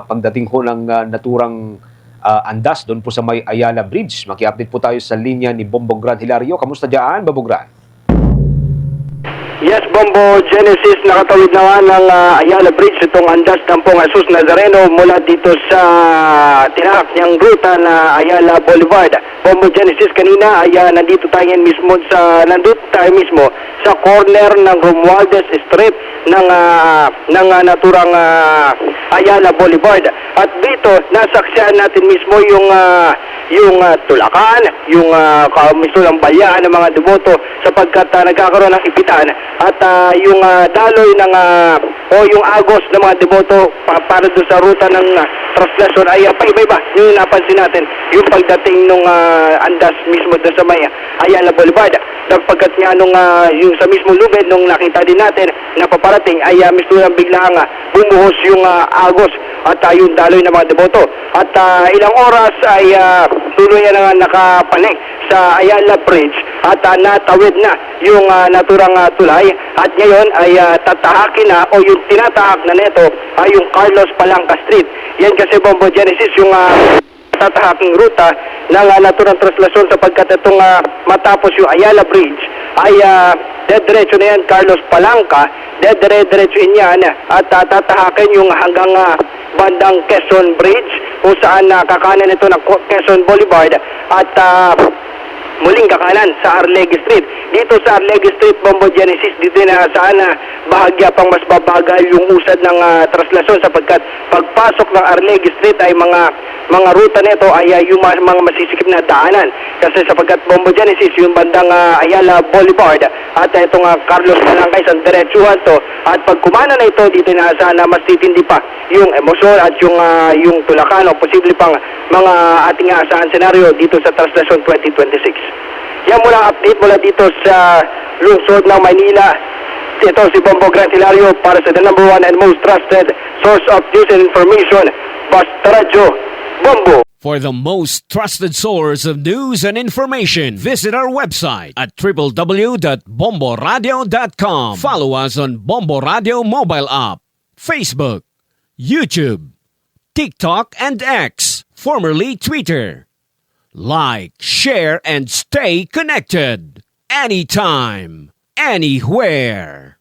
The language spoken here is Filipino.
Pagdating ho ng naturang andas doon po sa may Ayala Bridge. Maki-update po tayo sa linya ni Bombong Gran Hilario. Kamusta dyan, Bombong Gran? Yes, Bombo Genesis, nakatawid na nga ng Ayala Bridge itong andas ng Pong Jesus Nazareno mula dito sa tinahak niyang ruta na Ayala Boulevard. Bombo Genesis, kanina ay nandito tayo mismo sa corner ng Romualdez Street ng naturang Ayala Boulevard. At dito nasaksihan natin mismo yung tulakan, yung mismo ng balyaan ng mga deboto sapagkat nagkakaroon ng ipitan at yung daloy ng yung agos ng mga deboto para doon sa ruta ng traslasyon ay paiba-iba. Yung napansin natin yung pagdating nung andas mismo doon sa may Ayala Boulevard. Pagkat nga yung sa mismo lubid nung nakita din natin na paparating ay mismo lang biglang bumuhos yung agos at yung daloy ng mga deboto. At ilang oras ay tuloy na nakapanik sa Ayala Bridge at natawid na yung naturang tulay at ngayon ay tatahakin na o yung tinatahak na neto ay yung Carlos Palanca Street. Yan kasi, Bombo Genesis, yung tatahaking ruta ng naturang traslasyon sapagkat itong matapos yung Ayala Bridge ay dead-diretso na yan Carlos Palanca, dead-diretso yan at tatahakin yung hanggang bandang Quezon Bridge kung saan kakanan ito ng Quezon Boulevard at muling kakanan sa Arlegue Street. Dito sa Arlegue Street, Bombo Genesis, dito na saan bahagya pang mas babagal yung usad ng traslasyon sapagkat pagpasok ng Arlegue Street ay mga ruta nito ay yung mga masisikip na daanan. Kasi sapagkat Bombo Genesis, yung bandang Ayala Boulevard at itong Carlos Palanca, isang diretsuhan to. At pag kumana na ito, dito na saan mas titindi pa yung emosyon at yung tulakan o posible pang mga ating asahan senaryo dito sa Traslasyon 2026. Yan mula update mula dito sa lungsod ng Maynila. Ito si Bombo Gran Hilario para sa the number one and most trusted source of news and information, Basta Radio, Bombo. For the most trusted source of news and information, visit our website at www.bomboradio.com. Follow us on Bombo Radio mobile app, Facebook, YouTube, TikTok, and X, formerly Twitter. Like, share, and stay connected. Anytime, anywhere.